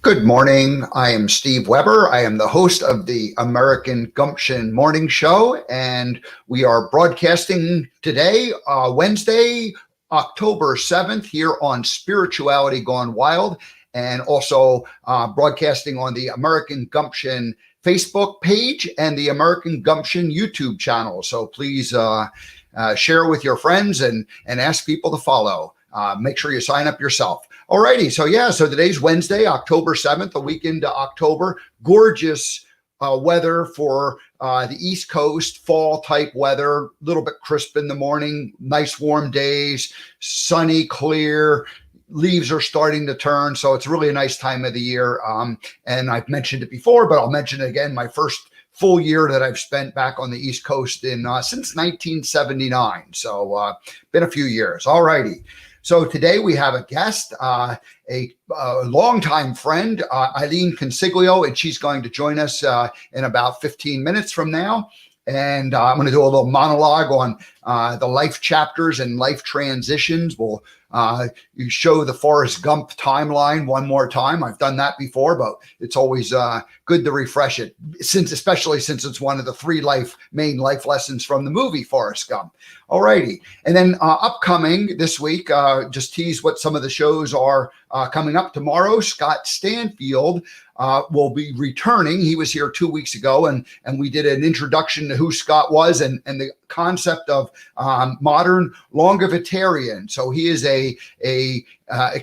Good morning. I am Steve Weber. I am the host of the American Gumption Morning Show, and we are broadcasting today, Wednesday, October 7th, here on Spirituality Gone Wild, and also broadcasting on the American Gumption Facebook page and the American Gumption YouTube channel. So please share with your friends and ask people to follow. Make sure you sign up yourself. Alrighty, so today's Wednesday, October 7th, a week into October. Gorgeous weather for the East Coast, fall type weather, a little bit crisp in the morning, nice warm days, sunny, clear. Leaves are starting to turn, so it's really a nice time of the year. And I've mentioned it before, but I'll mention it again. My first full year that I've spent back on the East Coast since 1979. So been a few years. Alrighty. So today we have a guest, a longtime friend, Eileen Consiglio, and she's going to join us in about 15 minutes from now. And I'm going to do a little monologue on the life chapters and life transitions. We'll show the Forrest Gump timeline one more time. I've done that before, but it's always good to refresh it, especially since it's one of the three main life lessons from the movie Forrest Gump. Alrighty. And then upcoming this week, just tease what some of the shows are coming up tomorrow. Scott Stanfield will be returning. He was here 2 weeks ago, and we did an introduction to who Scott was and the concept of modern longevitarian. So he is a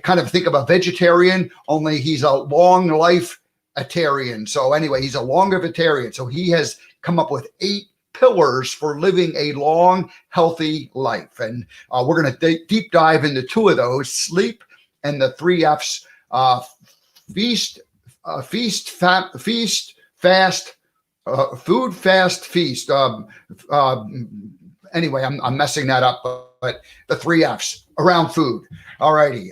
kind of think of a vegetarian, only he's a long life-atarian. So anyway, he's a longevitarian. So he has come up with 8 pillars for living a long, healthy life. And we're going to deep dive into 2 of those, sleep and the 3 F's, feast, fast, food, fast, feast. Anyway, I'm messing that up, but the 3 F's around food. Alrighty.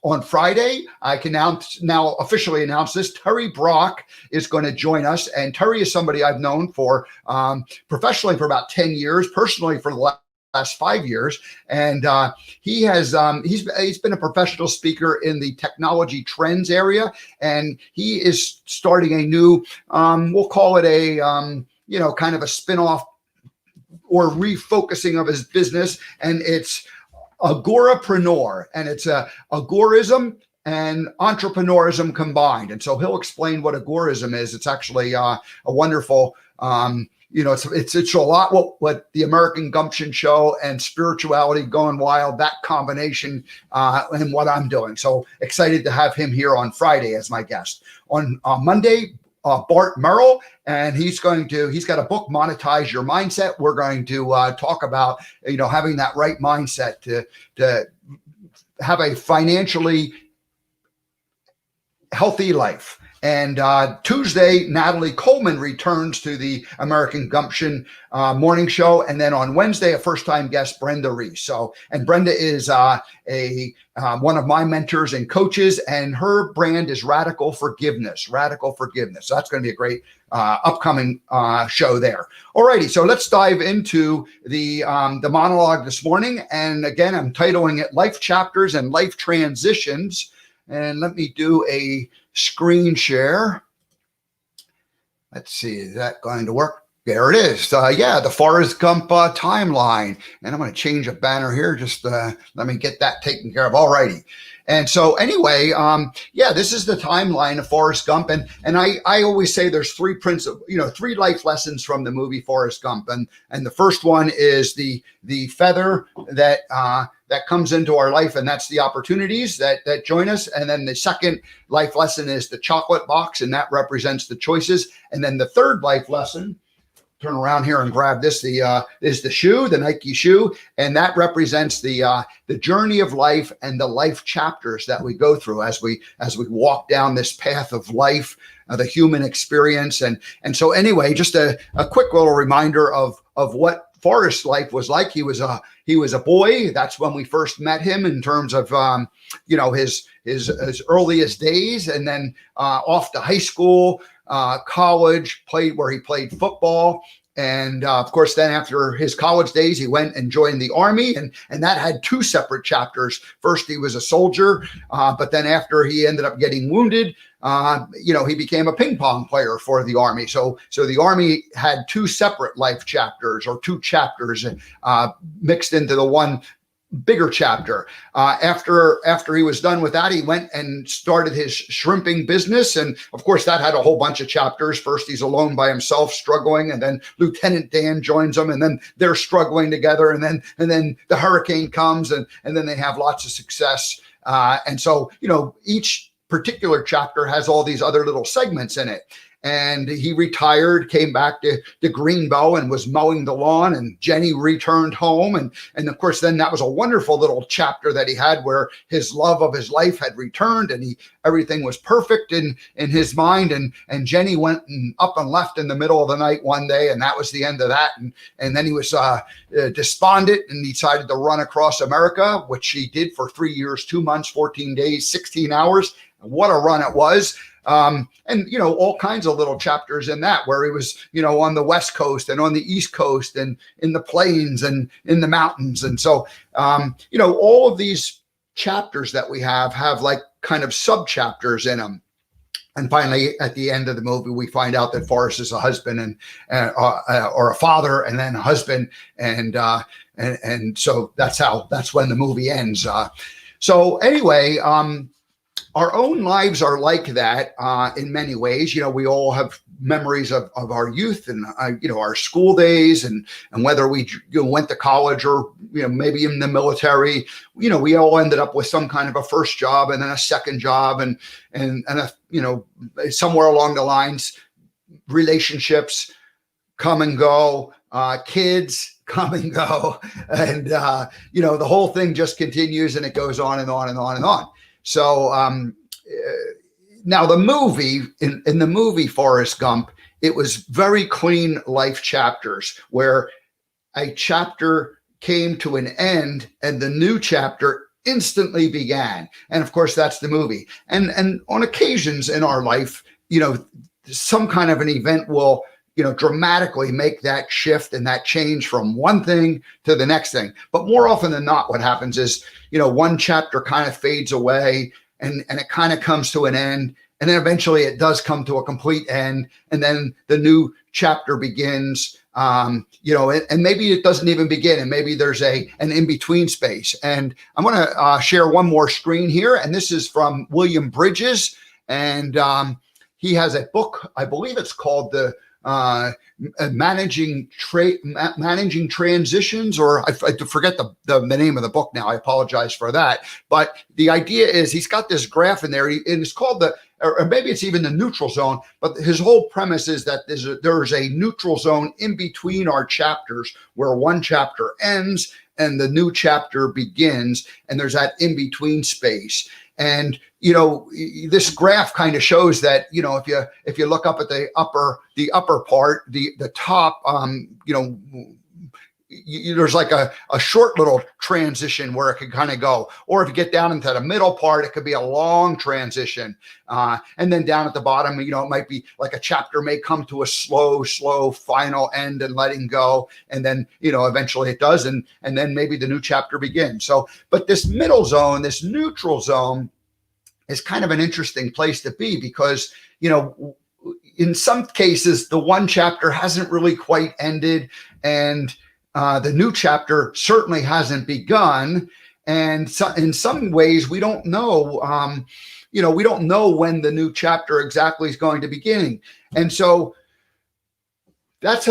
On Friday, I can now officially announce this. Terry Brock is going to join us, and Terry is somebody I've known for professionally for about 10 years, personally for the last 5 years, and he's been a professional speaker in the technology trends area, and he is starting a new we'll call it a kind of a spin-off or refocusing of his business, and it's Agorapreneur, and it's agorism and entrepreneurism combined. And so he'll explain what agorism is. It's actually a wonderful it's a lot what the American Gumption Show and Spirituality Going Wild, that combination, and what I'm doing. So excited to have him here on Friday as my guest. On Monday, Bart Merrill, and he's got a book, Monetize Your Mindset. We're going to talk about having that right mindset to have a financially healthy life. And Tuesday, Natalie Coleman returns to the American Gumption morning show. And then on Wednesday, a first-time guest, Brenda Reese. And Brenda is one of my mentors and coaches, and her brand is Radical Forgiveness. Radical Forgiveness. So that's going to be a great upcoming show there. Alrighty, so let's dive into the monologue this morning. And again, I'm titling it Life Chapters and Life Transitions. And let me do a screen share. Let's see, is that going to work? There it is. The Forrest Gump timeline. And I'm going to change a banner here. Just let me get that taken care of. All righty. And so anyway, this is the timeline of Forrest Gump. And I always say there's 3 principles, 3 life lessons from the movie Forrest Gump. And the first one is the feather that comes into our life, and that's the opportunities that join us. And then the second life lesson is the chocolate box, and that represents the choices. And then the third life lesson, turn around here and grab this, is the shoe, the Nike shoe, and that represents the journey of life and the life chapters that we go through as we walk down this path of life, the human experience. And so anyway, just a quick little reminder of what Forrest's life was like. He was a boy. That's when we first met him in terms of his earliest days, and then off to high school, college, where he played football, And of course, then after his college days, he went and joined the Army, and that had two separate chapters. First, he was a soldier, but then after he ended up getting wounded, he became a ping pong player for the Army. So the Army had two separate life chapters, or two chapters mixed into the one bigger chapter. After he was done with that, he went and started his shrimping business. And of course, that had a whole bunch of chapters. First, he's alone by himself struggling, and then Lieutenant Dan joins him, and then they're struggling together. And then the hurricane comes, and then they have lots of success. And so, each particular chapter has all these other little segments in it. And he retired, came back to Greenbow and was mowing the lawn, and Jenny returned home. And of course, then that was a wonderful little chapter that he had where his love of his life had returned, and everything was perfect in his mind. And Jenny went up and left in the middle of the night one day, and that was the end of that. And then he was despondent and decided to run across America, which he did for 3 years, 2 months, 14 days, 16 hours. What a run it was. And, all kinds of little chapters in that where he was, on the West Coast and on the East Coast and in the plains and in the mountains. And so, all of these chapters that we have like kind of sub chapters in them. And finally, at the end of the movie, we find out that Forrest is a husband or a father, and then a husband. And so that's when the movie ends. So anyway, our own lives are like that in many ways. We all have memories of our youth and, our school days, and whether we went to college or, maybe in the military, we all ended up with some kind of a first job and then a second job and somewhere along the lines, relationships come and go, kids come and go. And, the whole thing just continues, and it goes on and on and on and on. So now the movie, in the movie Forrest Gump, it was very clean life chapters where a chapter came to an end and the new chapter instantly began. And of course, that's the movie. And on occasions in our life, some kind of an event will, dramatically make that shift and that change from one thing to the next thing. But more often than not, what happens is, one chapter kind of fades away and it kind of comes to an end. And then eventually it does come to a complete end. And then the new chapter begins, and maybe it doesn't even begin. And maybe there's an in-between space. And I'm going to share one more screen here. And this is from William Bridges. And he has a book, I believe it's called the managing transitions, or I forget the name of the book now. I apologize for that. But the idea is he's got this graph in there, and it's called or maybe it's even the neutral zone. But his whole premise is that there's a neutral zone in between our chapters where one chapter ends and the new chapter begins, and there's that in-between space. And this graph kind of shows that if you look up at the upper part, the top, there's like a short little transition where it could kind of go. Or if you get down into the middle part, it could be a long transition. And then down at the bottom, it might be like a chapter may come to a slow final end and letting go. And then, eventually it does. And then maybe the new chapter begins. So, but this middle zone, this neutral zone, is kind of an interesting place to be because, in some cases, the one chapter hasn't really quite ended, and the new chapter certainly hasn't begun. And so in some ways, we don't know, we don't know when the new chapter exactly is going to begin. And so that's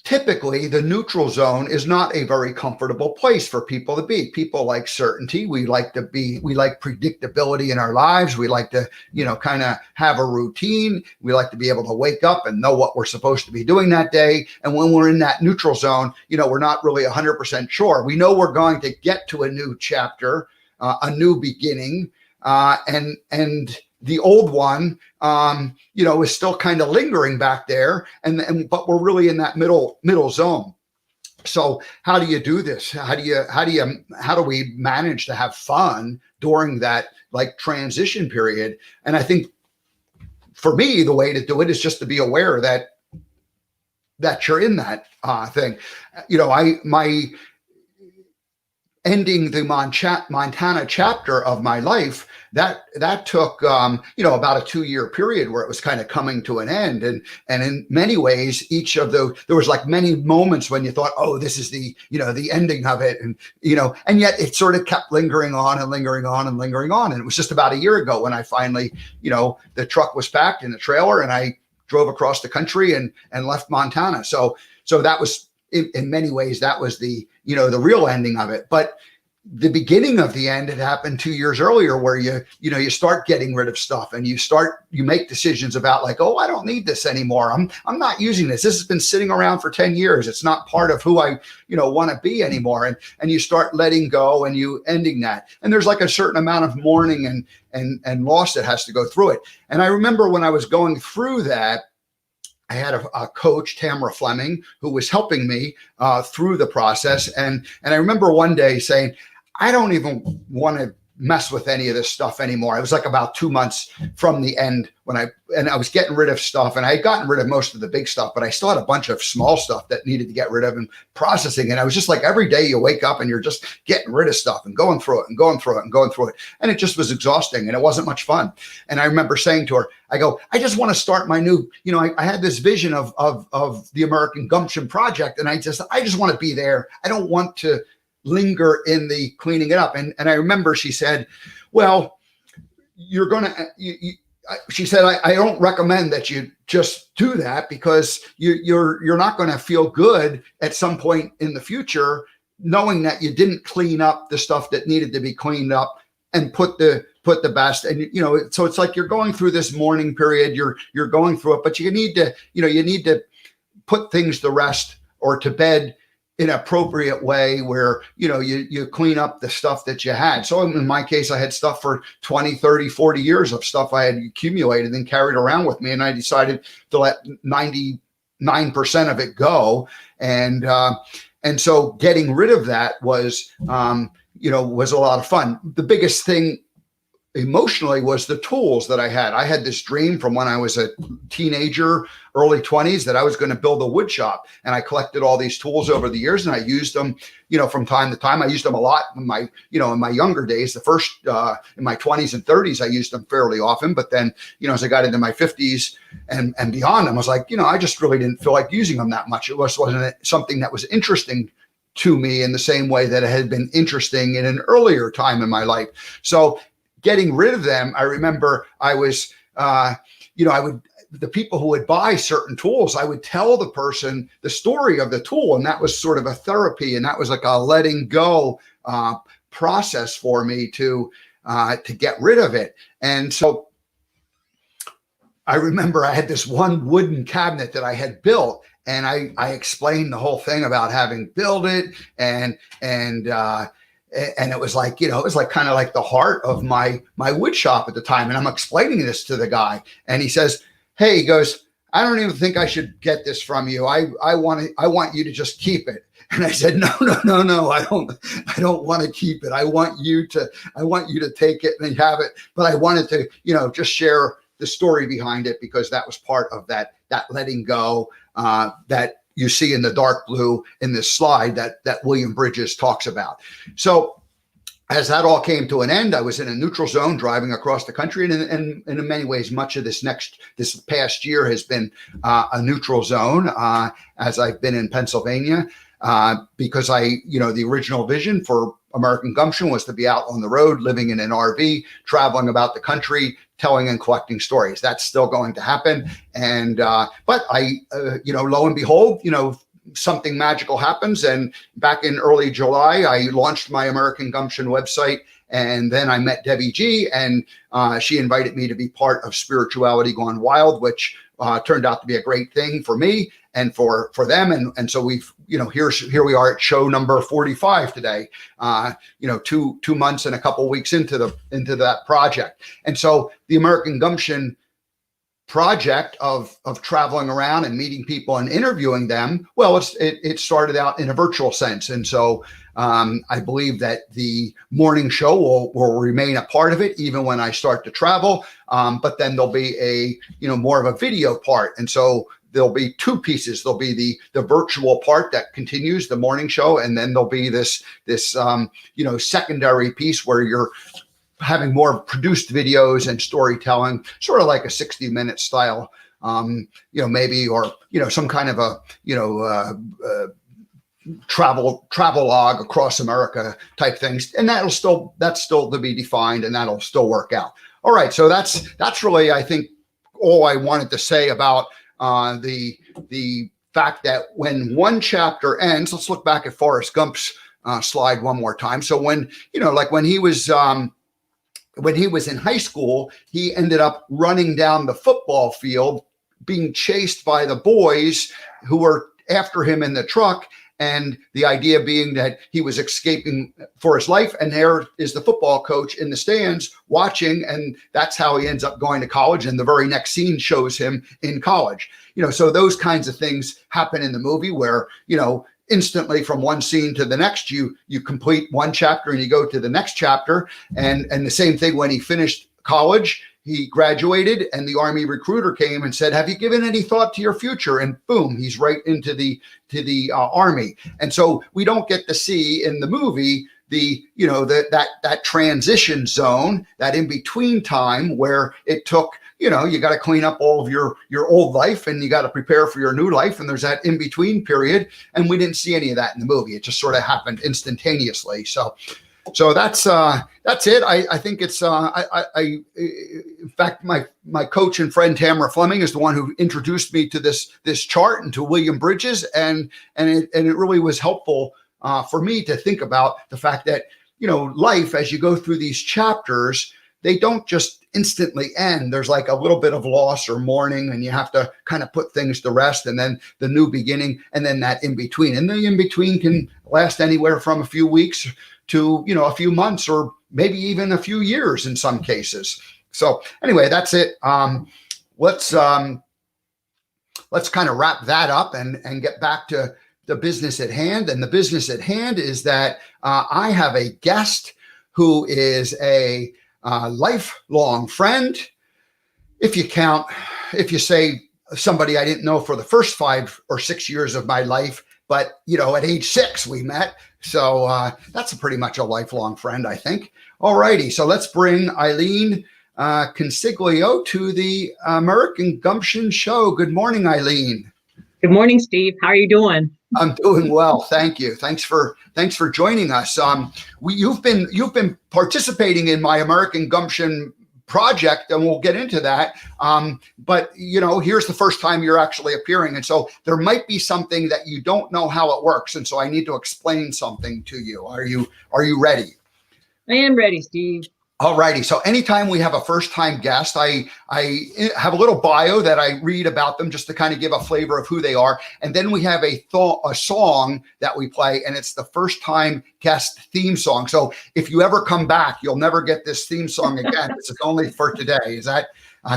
typically the neutral zone is not a very comfortable place for people to be. People like certainty. We like predictability in our lives. We like to, kind of have a routine. We like to be able to wake up and know what we're supposed to be doing that day. And when we're in that neutral zone, we're not really 100% sure. We know we're going to get to a new chapter, a new beginning, and the old one, is still kind of lingering back there, but we're really in that middle zone. So how do you do this? How do we manage to have fun during that transition period? And I think for me, the way to do it is just to be aware that that you're in that thing. You know, my ending the Montana chapter of my life, that took you know, about a 2-year period where it was kind of coming to an end, and in many ways, each of there was like many moments when you thought, oh, this is the, you know, the ending of it, and you know, and yet it sort of kept lingering on and lingering on and lingering on, and it was just about a year ago when I finally, you know, the truck was packed in the trailer and I drove across the country and left Montana. So that was in many ways, that was the, you know, the real ending of it. But the beginning of the end had happened 2 years earlier, where you start getting rid of stuff, and you make decisions about like, oh, I don't need this anymore. I'm not using this. This has been sitting around for 10 years. It's not part of who I, you know, want to be anymore. And you start letting go and you ending that. And there's like a certain amount of mourning and loss that has to go through it. And I remember when I was going through that, I had a coach, Tamara Fleming, who was helping me through the process. And I remember one day saying, I don't even want to mess with any of this stuff anymore. It was like about 2 months from the end when I was getting rid of stuff, and I had gotten rid of most of the big stuff, but I still had a bunch of small stuff that needed to get rid of and processing. And I was just like, every day you wake up and you're just getting rid of stuff and going through it and going through it and going through it. And it just was exhausting and it wasn't much fun. And I remember saying to her, I go, I just want to start my new, you know, I had this vision of the American Gumption project. And I just want to be there. I don't want to linger in the cleaning it up. And I remember she said, well, you're going to, she said, I don't recommend that you just do that, because you're not going to feel good at some point in the future, knowing that you didn't clean up the stuff that needed to be cleaned up and put the best. And, you know, so it's like you're going through this mourning period, you're going through it, but you need to put things to rest or to bed in an appropriate way where, you know, you clean up the stuff that you had. So in my case, I had stuff for 20, 30, 40 years of stuff I had accumulated and carried around with me. And I decided to let 99% of it go. And so getting rid of that was, was a lot of fun. The biggest thing emotionally was the tools that I had. I had this dream from when I was a teenager, early 20s, that I was going to build a wood shop. And I collected all these tools over the years, and I used them, you know, from time to time. I used them a lot in my younger days. The first, in my 20s and 30s, I used them fairly often. But then, you know, as I got into my 50s and beyond, I was like, you know, I just really didn't feel like using them that much. It wasn't something that was interesting to me in the same way that it had been interesting in an earlier time in my life. So getting rid of them, I remember I was, the people who would buy certain tools, I would tell the person the story of the tool. And that was sort of a therapy. And that was like a letting go process for me to get rid of it. And so I remember I had this one wooden cabinet that I had built, and I explained the whole thing about having built it, and it was like, you know, it was like kind of like the heart of my wood shop at the time. And I'm explaining this to the guy, and he says, hey, he goes, I don't even think I should get this from you. I want you to just keep it. And I said, no, I don't want to keep it. I want you to take it and have it. But I wanted to, you know, just share the story behind it, because that was part of that letting go that you see in the dark blue in this slide that William Bridges talks about. So as that all came to an end, I was in a neutral zone driving across the country. And in many ways, much of this past year has been a neutral zone as I've been in Pennsylvania, because the original vision for American Gumption was to be out on the road, living in an RV, traveling about the country, telling and collecting stories. That's still going to happen. And, but I, lo and behold, something magical happens. And back in early July, I launched my American Gumption website. And then I met Debbie G, and she invited me to be part of Spirituality Gone Wild, which turned out to be a great thing for me and for them. And so we've, here we are at show number 45 today, 2 months and a couple of weeks into that project. And so the American Gumption project of traveling around and meeting people and interviewing them, well, it started out in a virtual sense. And so I believe that the morning show will remain a part of it, even when I start to travel. But then there'll be more of a video part. And so there'll be two pieces. There'll be the virtual part that continues the morning show, and then there'll be this secondary piece where you're having more produced videos and storytelling, sort of like a 60-minute style, maybe, or some kind of a travel log across America type things, and that's still to be defined, and that'll still work out. All right, so that's really, I think, all I wanted to say about the fact that when one chapter ends, let's look back at Forrest Gump's slide one more time. So when he was in high school, he ended up running down the football field, being chased by the boys who were after him in the truck. And the idea being that he was escaping for his life. And there is the football coach in the stands watching. And that's how he ends up going to college. And the very next scene shows him in college. So those kinds of things happen in the movie where, instantly from one scene to the next, you complete one chapter and you go to the next chapter. And the same thing when he finished college. He graduated and the Army recruiter came and said, have you given any thought to your future? And boom, he's right into the Army. And so we don't get to see in the movie that transition zone, that in between time where it took, you got to clean up all of your old life and you got to prepare for your new life. And there's that in between period. And we didn't see any of that in the movie. It just sort of happened instantaneously. So that's it. I think it's in fact, my coach and friend Tamara Fleming is the one who introduced me to this chart and to William Bridges, and it really was helpful for me to think about the fact that life, as you go through these chapters, they don't just instantly end. There's like a little bit of loss or mourning, and you have to kind of put things to rest, and then the new beginning, and then that in between. And the in between can last anywhere from a few weeks to a few months, or maybe even a few years in some cases. So anyway, that's it. Let's kind of wrap that up and get back to the business at hand. And the business at hand is that I have a guest who is a lifelong friend. If you say somebody I didn't know for the first 5 or 6 years of my life, but at age 6 we met. So that's pretty much a lifelong friend, I think. All righty. So let's bring Eileen Consiglio to the American Gumption show. Good morning, Eileen. Good morning, Steve. How are you doing? I'm doing well. Thank you. Thanks for joining us. You've been participating in my American Gumption project, and we'll get into that. But here's the first time you're actually appearing. And so there might be something that you don't know how it works. And so I need to explain something to you. Are you ready? I am ready, Steve. All righty. So anytime we have a first-time guest, I have a little bio that I read about them just to kind of give a flavor of who they are. And then we have a song that we play, and it's the first-time guest theme song. So if you ever come back, you'll never get this theme song again. This is only for today. Is that,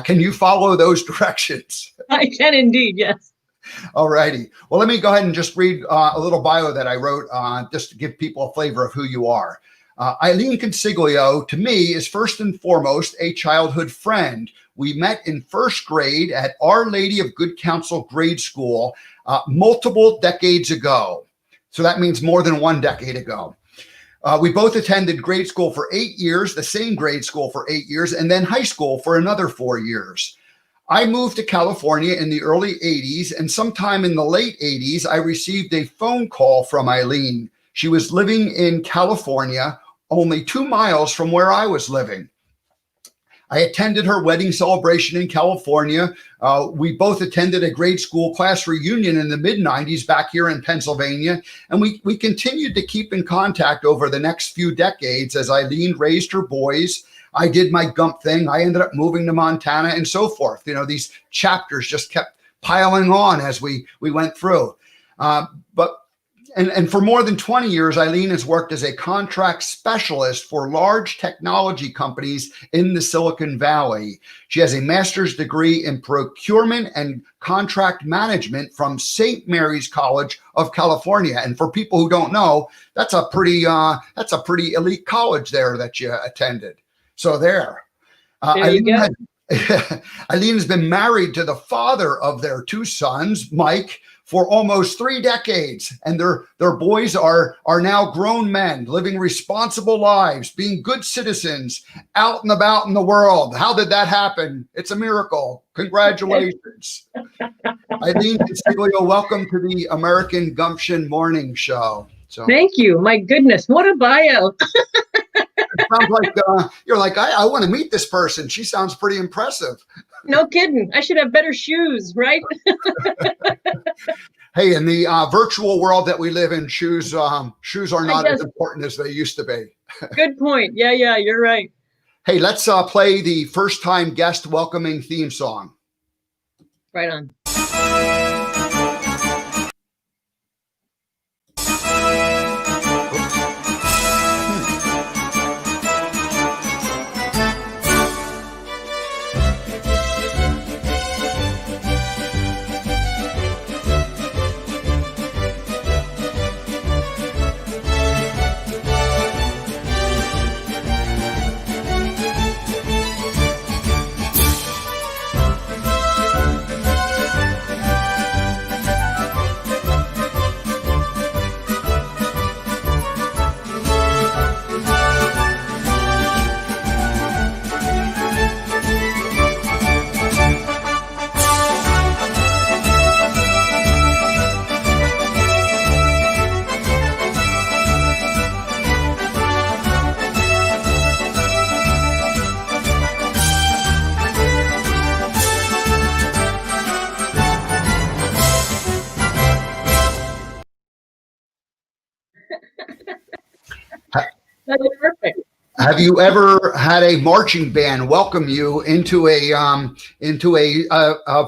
can you follow those directions? I can indeed, yes. All righty. Well, let me go ahead and just read a little bio that I wrote just to give people a flavor of who you are. Eileen Consiglio, to me, is first and foremost a childhood friend. We met in first grade at Our Lady of Good Counsel grade school multiple decades ago. So that means more than 1 decade ago. We both attended grade school for 8 years, the same grade school for 8 years, and then high school for another 4 years. I moved to California in the early 80s, and sometime in the late 80s, I received a phone call from Eileen. She was living in California, only 2 miles from where I was living. I attended her wedding celebration in California. We both attended a grade school class reunion in the mid-90s back here in Pennsylvania. And we continued to keep in contact over the next few decades as Eileen raised her boys. I did my Gump thing. I ended up moving to Montana and so forth. These chapters just kept piling on as we went through. And for more than 20 years, Eileen has worked as a contract specialist for large technology companies in the Silicon Valley. She has a master's degree in procurement and contract management from St. Mary's College of California. And for people who don't know, that's a pretty elite college there that you attended. So there. There you go. Eileen has been married to the father of their two sons, Mike, for almost 3 decades, and their boys are now grown men living responsible lives, being good citizens out and about in the world. How did that happen? It's a miracle. Congratulations. Eileen Consiglio, welcome to the American Gumption Morning Show. So Thank you. My goodness, what a bio. it sounds like you're like, I want to meet this person. She sounds pretty impressive. No kidding. I should have better shoes, right? Hey, in the virtual world that we live in, shoes are not as important as they used to be. Good point. Yeah, you're right. Hey, let's play the first time guest welcoming theme song. Right on. That's perfect. Have you ever had a marching band welcome you into a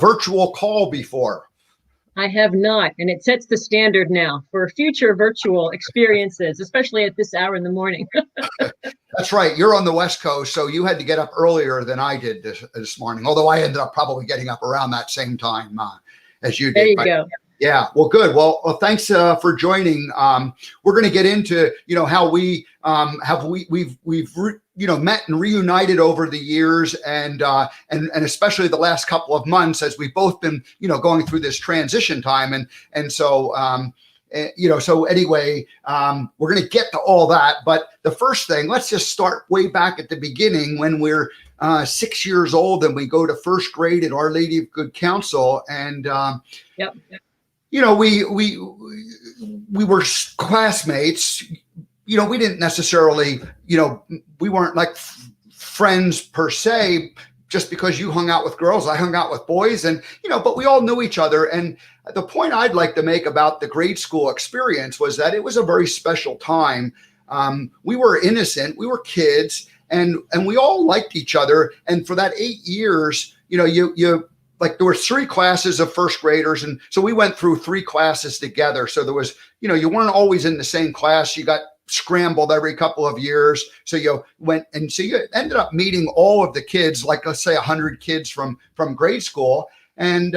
virtual call before? I have not, and it sets the standard now for future virtual experiences, especially at this hour in the morning. That's right. You're on the West Coast, so you had to get up earlier than I did this morning, although I ended up probably getting up around that same time as you did. There you go. Yeah, well, good. Well, thanks for joining. We're going to get into, how we've met and reunited over the years, and especially the last couple of months as we've both been, going through this transition time, so anyway, we're going to get to all that. But the first thing, let's just start way back at the beginning when we're 6 years old and we go to first grade at Our Lady of Good Counsel, and Yep. we were classmates. We didn't necessarily, we weren't like friends per se, just because you hung out with girls, I hung out with boys, and, but we all knew each other. And the point I'd like to make about the grade school experience was that it was a very special time. We were innocent, we were kids, and we all liked each other. And for that 8 years, like there were 3 classes of first graders. And so we went through 3 classes together. So there was, you weren't always in the same class. You got scrambled every couple of years. So you went, and so you ended up meeting all of the kids, like let's say 100 kids from grade school. And,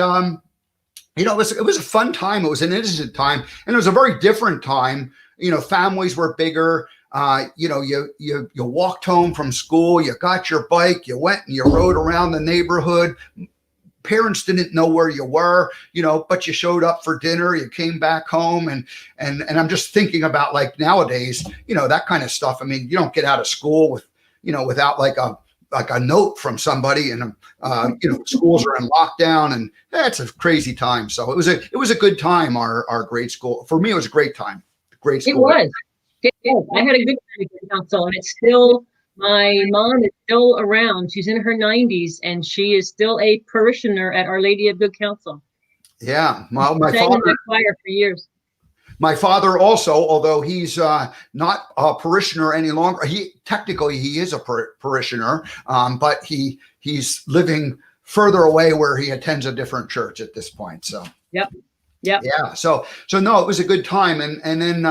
it was a fun time. It was an innocent time, and it was a very different time. Families were bigger. You walked home from school, you got your bike, you went and you rode around the neighborhood. Parents didn't know where you were, but you showed up for dinner, you came back home, and I'm just thinking about like nowadays, that kind of stuff. I mean, you don't get out of school with, without like a note from somebody, and schools are in lockdown, and that's a crazy time. So it was a good time. Our grade school, for me, it was a great time. Great school. It was. I had a good time at the council, and it's still. My mom is still around. She's in her 90s, and she is still a parishioner at Our Lady of Good Counsel. Yeah, my sang father. in the choir for years. My father also, although he's not a parishioner any longer, he is a parishioner, but he's living further away where he attends a different church at this point. So Yep. Yeah. So no, it was a good time, and then.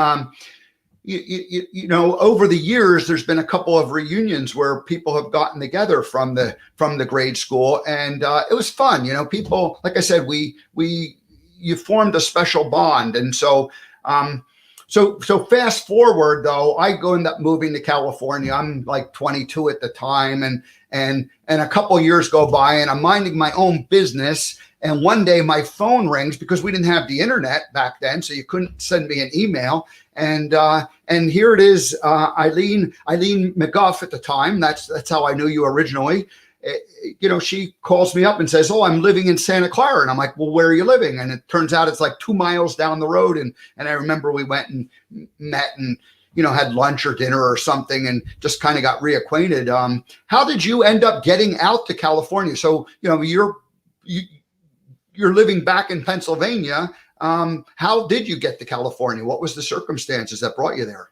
Over the years, there's been a couple of reunions where people have gotten together from the grade school, and it was fun. People, like I said, you formed a special bond, and so So fast forward though, I go end up moving to California. I'm like 22 at the time, and a couple of years go by, and I'm minding my own business. And one day my phone rings because we didn't have the internet back then, so you couldn't send me an email. And here it is, Eileen McGough at the time. That's how I knew you originally. She calls me up and says, "Oh, I'm living in Santa Clara." And I'm like, "Well, where are you living?" And it turns out it's like 2 miles down the road. And I remember we went and met and, had lunch or dinner or something and just kind of got reacquainted. How did you end up getting out to California? So, you're living back in Pennsylvania. How did you get to California? What was the circumstances that brought you there?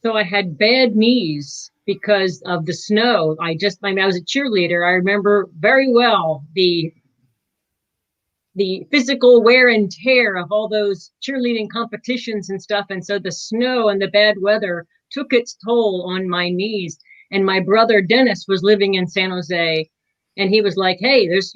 So I had bad knees because of the snow. I was a cheerleader. I remember very well the physical wear and tear of all those cheerleading competitions and stuff. And so the snow and the bad weather took its toll on my knees. And my brother Dennis was living in San Jose, and he was like, "Hey, there's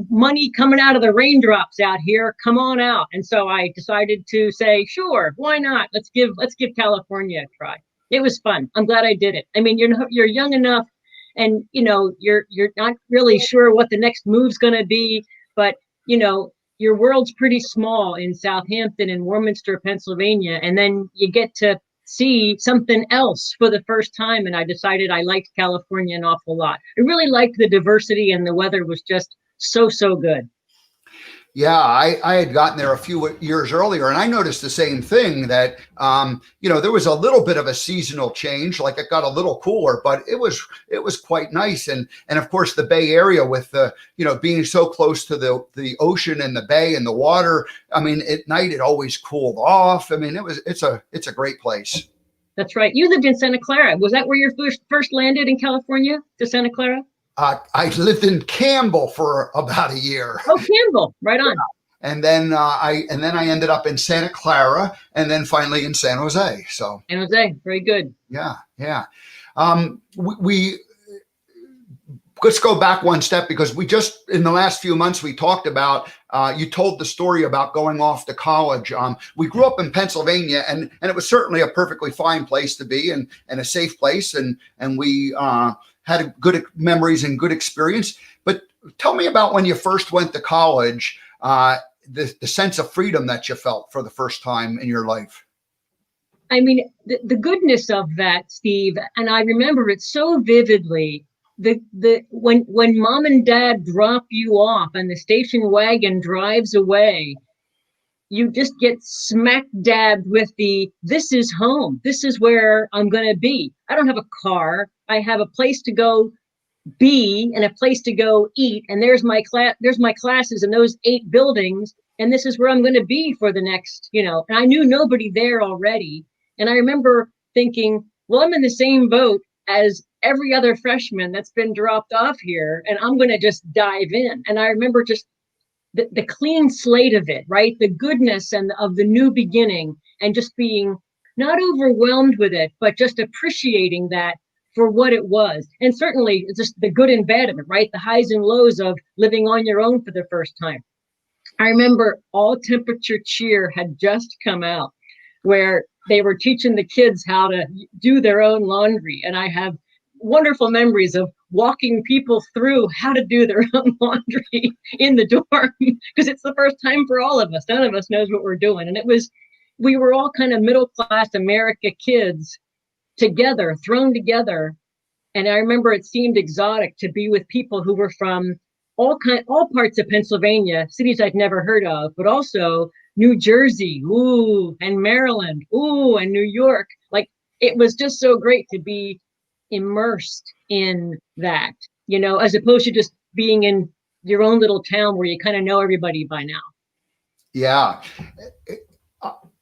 money coming out of the raindrops out here. Come on out." And so I decided to say, "Sure, why not? Let's give California a try." It was fun. I'm glad I did it. I mean, you're young enough, and you're not really sure what the next move's going to be, but your world's pretty small in Southampton and Warminster, Pennsylvania, and then you get to see something else for the first time. And I decided I liked California an awful lot. I really liked the diversity, and the weather was just so good. Yeah, I had gotten there a few years earlier, and I noticed the same thing that, there was a little bit of a seasonal change, like it got a little cooler, but it was quite nice. And of course, the Bay Area with the, being so close to the ocean and the bay and the water. I mean, at night, it always cooled off. I mean, it's a great place. That's right. You lived in Santa Clara. Was that where you first landed in California, to Santa Clara? I lived in Campbell for about a year. Oh, Campbell, right on. And then I ended up in Santa Clara, and then finally in San Jose. So San Jose, very good. Yeah. We let's go back one step, because we just in the last few months we talked about. You told the story about going off to college. We grew up in Pennsylvania, and it was certainly a perfectly fine place to be, and a safe place, and we had good memories and good experience. But tell me about when you first went to college, the sense of freedom that you felt for the first time in your life. I mean, the goodness of that, Steve, and I remember it so vividly. When mom and dad drop you off and the station wagon drives away, you just get smack dabbed with this is home. This is where I'm going to be. I don't have a car. I have a place to go be and a place to go eat. And there's my classes in those 8 buildings. And this is where I'm going to be for the next, and I knew nobody there already. And I remember thinking, well, I'm in the same boat as every other freshman that's been dropped off here, and I'm going to just dive in. And I remember just the clean slate of it, right? The goodness and of the new beginning, and just being not overwhelmed with it, but just appreciating that for what it was. And certainly it's just the good and bad of it, right? The highs and lows of living on your own for the first time. I remember All Temperature Cheer had just come out, where they were teaching the kids how to do their own laundry. And I have wonderful memories of walking people through how to do their own laundry in the dorm, because it's the first time for all of us. None of us knows what we're doing. And we were all kind of middle-class America kids together, thrown together. And I remember it seemed exotic to be with people who were from all parts of Pennsylvania, cities I'd never heard of, but also New Jersey, ooh, and Maryland, ooh, and New York. Like, it was just so great to be immersed in that, as opposed to just being in your own little town where you kind of know everybody by now. Yeah.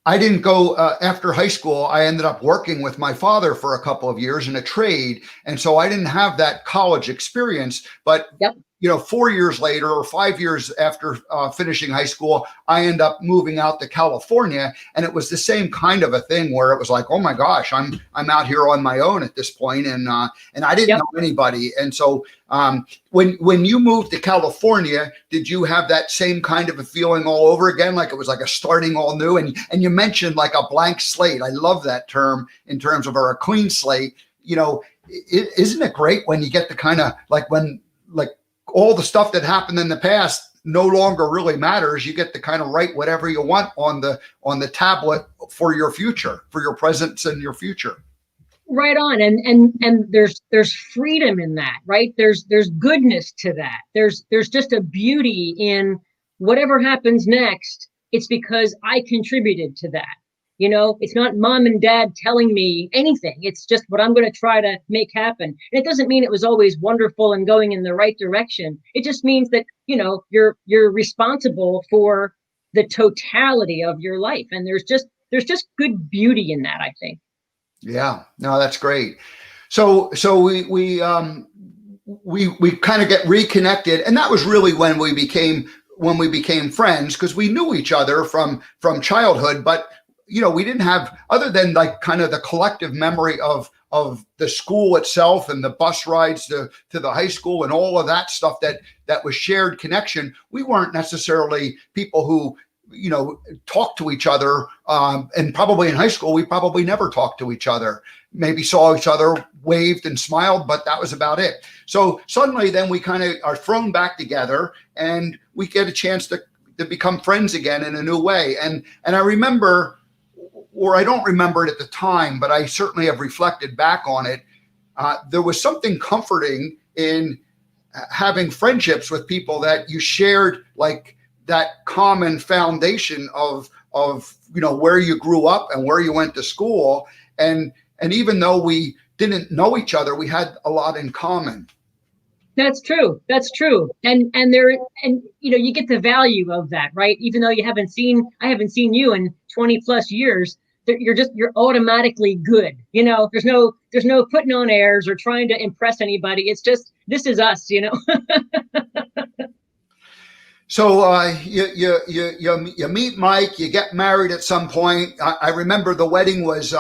I didn't go after high school. I ended up working with my father for a couple of years in a trade. And so I didn't have that college experience, but yep. 4 years later or 5 years after finishing high school, I end up moving out to California, and it was the same kind of a thing where it was like, oh my gosh, I'm out here on my own at this point, and I didn't know anybody. And so when you moved to California, did you have that same kind of a feeling all over again, like it was like a starting all new? And you mentioned like a blank slate. I love that term in terms of a clean slate. Isn't it great when you get to kind of like when like all the stuff that happened in the past no longer really matters. You get to kind of write whatever you want on the tablet for your future, for your presence and your future. Right on. And there's freedom in that, right? There's goodness to that. There's just a beauty in whatever happens next. It's because I contributed to that. It's not mom and dad telling me anything. It's just what I'm going to try to make happen. And it doesn't mean it was always wonderful and going in the right direction. It just means that, you're responsible for the totality of your life. And there's just good beauty in that, I think. Yeah, no, that's great. So we kind of get reconnected, and that was really when we became friends, because we knew each other from childhood, but we didn't have, other than like kind of the collective memory of the school itself and the bus rides to the high school and all of that stuff that was shared connection. We weren't necessarily people who talk to each other, and probably in high school we probably never talked to each other, maybe saw each other, waved and smiled, but that was about it. So suddenly then we kind of are thrown back together, and we get a chance to become friends again in a new way. And I remember, or I don't remember it at the time, but I certainly have reflected back on it. There was something comforting in having friendships with people that you shared like that common foundation of where you grew up and where you went to school, and even though we didn't know each other, we had a lot in common. That's true. And you get the value of that, right? Even though I haven't seen you in 20 plus years, you're automatically good. There's no putting on airs or trying to impress anybody. It's just, this is us, So you meet Mike, you get married at some point. I remember the wedding was,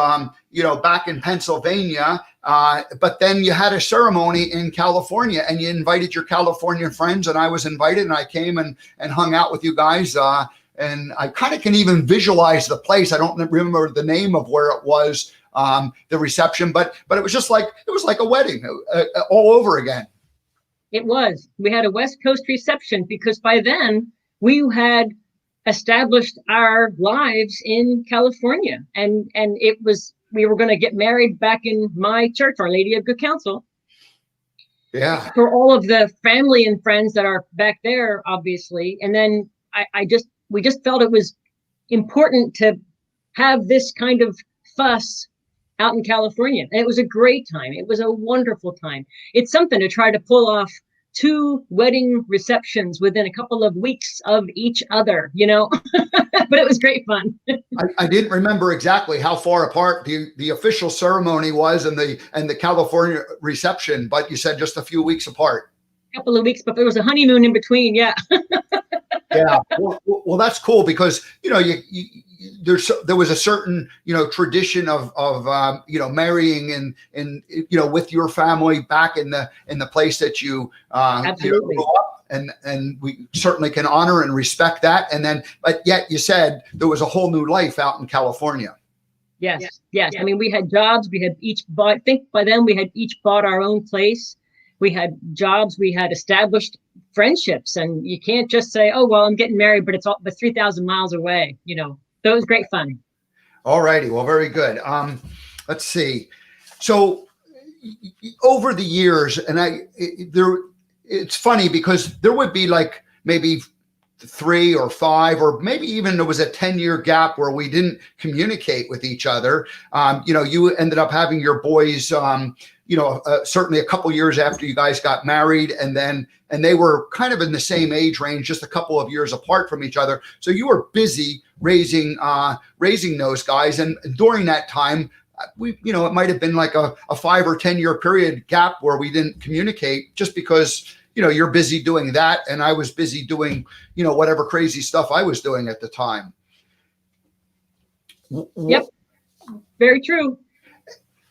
back in Pennsylvania, but then you had a ceremony in California, and you invited your Californian friends, and I was invited, and I came and hung out with you guys. And I kind of can even visualize the place. I don't remember the name of where it was, the reception, but it was just like, it was like a wedding all over again. It was. We had a West Coast reception because by then we had established our lives in California, and we were going to get married back in my church, Our Lady of Good Counsel. Yeah. For all of the family and friends that are back there, obviously. And then we just felt it was important to have this kind of fuss out in California. And it was a great time. It was a wonderful time. It's something to try to pull off 2 wedding receptions within a couple of weeks of each other, but it was great fun. I didn't remember exactly how far apart the official ceremony was and the California reception, but you said just a few weeks apart. A couple of weeks, but there was a honeymoon in between. Yeah. Yeah. Well, that's cool because, there was a certain, tradition of marrying and with your family back in the place that you Absolutely. grew up, and we certainly can honor and respect that. And then, but yet you said there was a whole new life out in California. Yes. I mean, we had jobs. We had each bought, I think by then we had each bought our own place. We had jobs, we had established friendships, and you can't just say, oh, well, I'm getting married, but it's 3,000 miles away. So it was great fun. All righty. Well, very good. Let's see. So over the years, and it's funny because there would be like maybe 3 or 5, or maybe even there was a 10-year gap where we didn't communicate with each other. You ended up having your boys, certainly a couple years after you guys got married, and they were kind of in the same age range, just a couple of years apart from each other. So you were busy raising those guys. And during that time, it might have been like a 5 or 10 year period gap where we didn't communicate just because, you're busy doing that, and I was busy doing, whatever crazy stuff I was doing at the time. Yep, very true.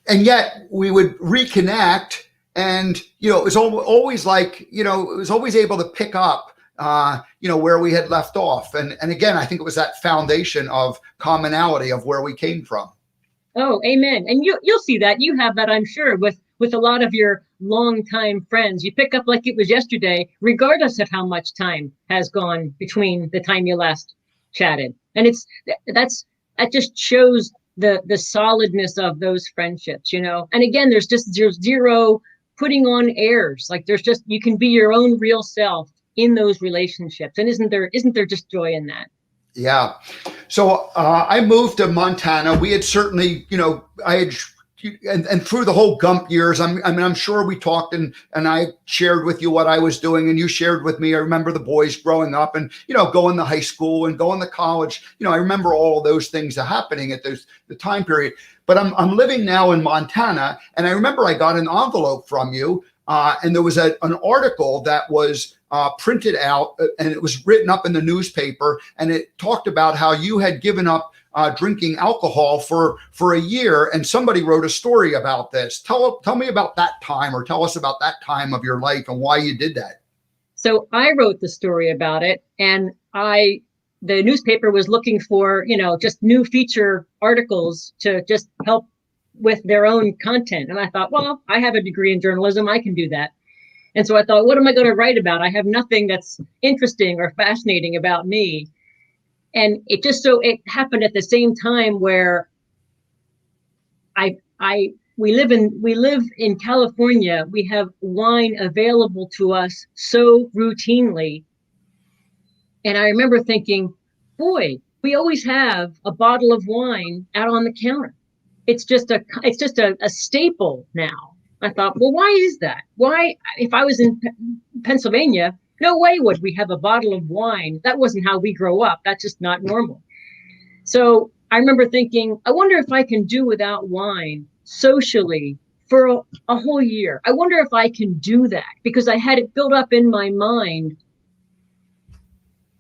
And yet we would reconnect, and it was always like, it was always able to pick up where we had left off. And again, I think it was that foundation of commonality of where we came from. Oh, amen. And you'll see that. You have that, I'm sure, with a lot of your longtime friends. You pick up like it was yesterday, regardless of how much time has gone between the time you last chatted. And that just shows the solidness of those friendships, And again, there's zero putting on airs. Like you can be your own real self in those relationships. And isn't there just joy in that? Yeah. So I moved to Montana. We had certainly, and through the whole Gump years, I'm sure we talked and I shared with you what I was doing, and you shared with me. I remember the boys growing up and, going to high school and going to college. I remember all of those things happening at the time period. But I'm living now in Montana, and I remember I got an envelope from you, and there was an article that was printed out, and it was written up in the newspaper, and it talked about how you had given up drinking alcohol for a year, and somebody wrote a story about this. Tell me about that time, or tell us about that time of your life and why you did that. So I wrote the story about it, and the newspaper was looking for, just new feature articles to just help with their own content. And I thought, well, I have a degree in journalism. I can do that. And so I thought, what am I going to write about? I have nothing that's interesting or fascinating about me. And it happened at the same time where we live in California. We have wine available to us so routinely. And I remember thinking, boy, we always have a bottle of wine out on the counter. It's just a staple now. I thought, well, why is that? Why, if I was in Pennsylvania, no way would we have a bottle of wine. That wasn't how we grow up. That's just not normal. So I remember thinking, I wonder if I can do without wine socially for a whole year. I wonder if I can do that, because I had it built up in my mind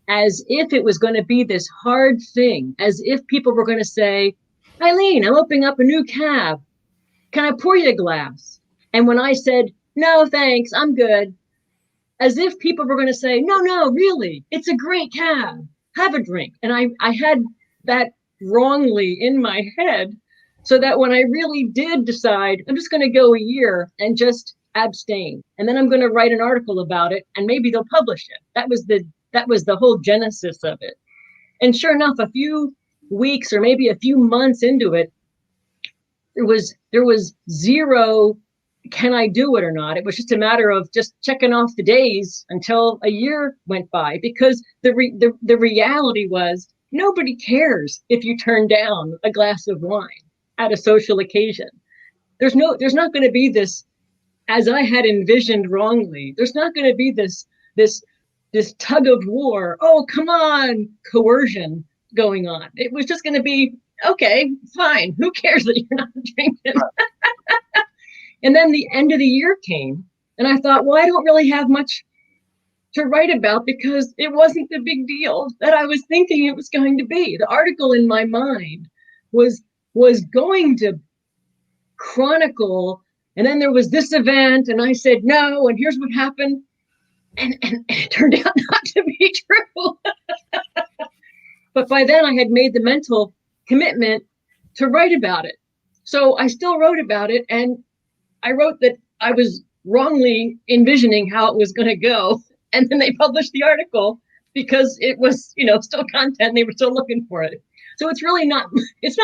as if it was going to be this hard thing, as if people were going to say, Eileen, I'm opening up a new cab. Can I pour you a glass? And when I said, no, thanks, I'm good, as if people were going to say, no, really, it's a great cab. Have a drink. And I had that wrongly in my head, so that when I really did decide, I'm just going to go a year and just abstain, and then I'm going to write an article about it, and maybe they'll publish it. That was the whole genesis of it. And sure enough, a few weeks or maybe a few months into it, there was zero, can I do it or not? It was just a matter of just checking off the days until a year went by, because the reality was nobody cares if you turn down a glass of wine at a social occasion. There's not going to be this, as I had envisioned wrongly, there's not going to be this tug of war, oh, come on, coercion going on. It was just going to be, okay, fine. Who cares that you're not drinking? And then the end of the year came, and I thought, well, I don't really have much to write about, because it wasn't the big deal that I was thinking it was going to be. The article in my mind was going to chronicle, and then there was this event, and I said no, and here's what happened, and it turned out not to be true. But by then I had made the mental commitment to write about it. So I still wrote about it, and I wrote that I was wrongly envisioning how it was going to go. And then they published the article because it was, still content. They were still looking for it. So it's really not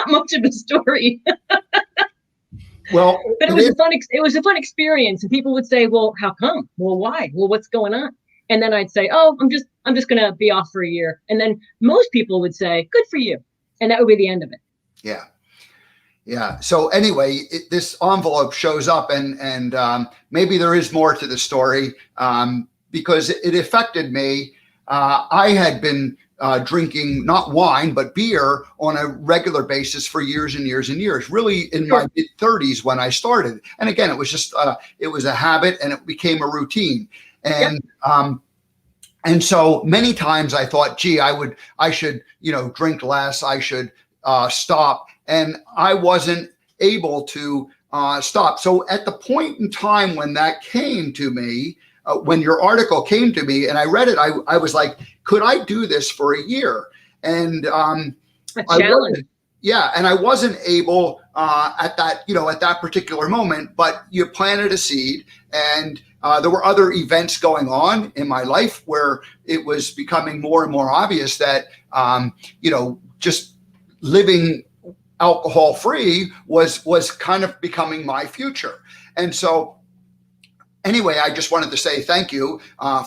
much of a story. Well, but it was a fun experience. And people would say, well, how come? Well, why? Well, what's going on? And then I'd say, oh, I'm just going to be off for a year. And then most people would say, good for you. And that would be the end of it. Yeah. Yeah. So anyway, this envelope shows up, and maybe there is more to the story, because it affected me. I had been drinking not wine, but beer on a regular basis for years and years and years, really in my mid-30s when I started. And again, it was just, it was a habit, and it became a routine. Yep. And so many times I thought, gee, I should, drink less. I should stop. And I wasn't able to stop. So at the point in time when that came to me, when your article came to me and I read it, I was like, could I do this for a year? And a challenge. And I wasn't able at that particular moment, but you planted a seed, and there were other events going on in my life where it was becoming more and more obvious that, just living alcohol free was kind of becoming my future. And so anyway, I just wanted to say thank you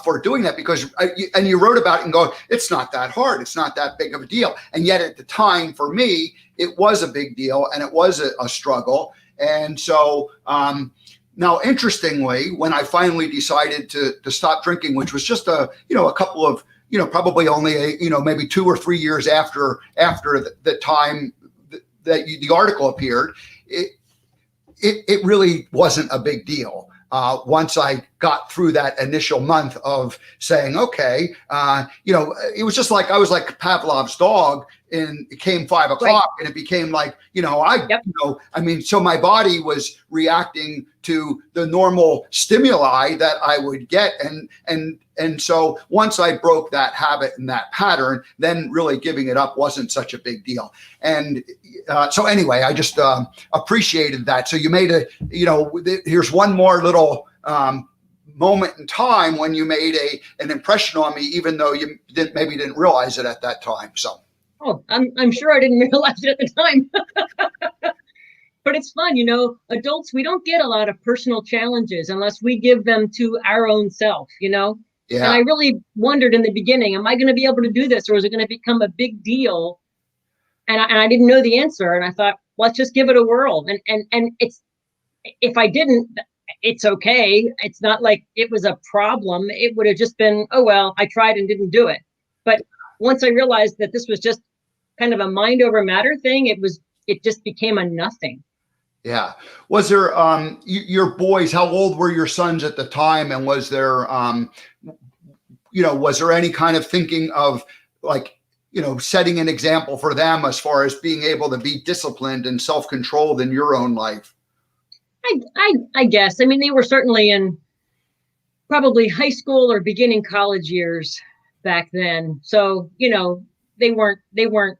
for doing that, because and you wrote about it and go, it's not that hard. It's not that big of a deal. And yet at the time for me, it was a big deal and it was a struggle. And so now, interestingly, when I finally decided to stop drinking, which was just a couple of, probably only maybe 2 or 3 years after the time that the article appeared, it really wasn't a big deal. Once I got through that initial month of saying, okay, it was just like I was like Pavlov's dog, and it came 5 o'clock, right, and it became like, so my body was reacting to the normal stimuli that I would get. And so once I broke that habit and that pattern, then really giving it up wasn't such a big deal. And so anyway, I just appreciated that. So you made here's one more little moment in time when you made an impression on me, even though you maybe didn't realize it at that time. So. Oh, I'm sure I didn't realize it at the time. But it's fun, adults, we don't get a lot of personal challenges unless we give them to our own self, Yeah. And I really wondered in the beginning, am I going to be able to do this, or is it going to become a big deal? And I didn't know the answer. And I thought, let's just give it a whirl. And it's, if I didn't, it's okay. It's not like it was a problem. It would have just been, oh, well, I tried and didn't do it. But once I realized that this was just kind of a mind over matter thing, it just became a nothing. Yeah. Was there, your boys, how old were your sons at the time? And was there, was there any kind of thinking of like, setting an example for them as far as being able to be disciplined and self-controlled in your own life? I guess. I mean, they were certainly in probably high school or beginning college years back then. So, they weren't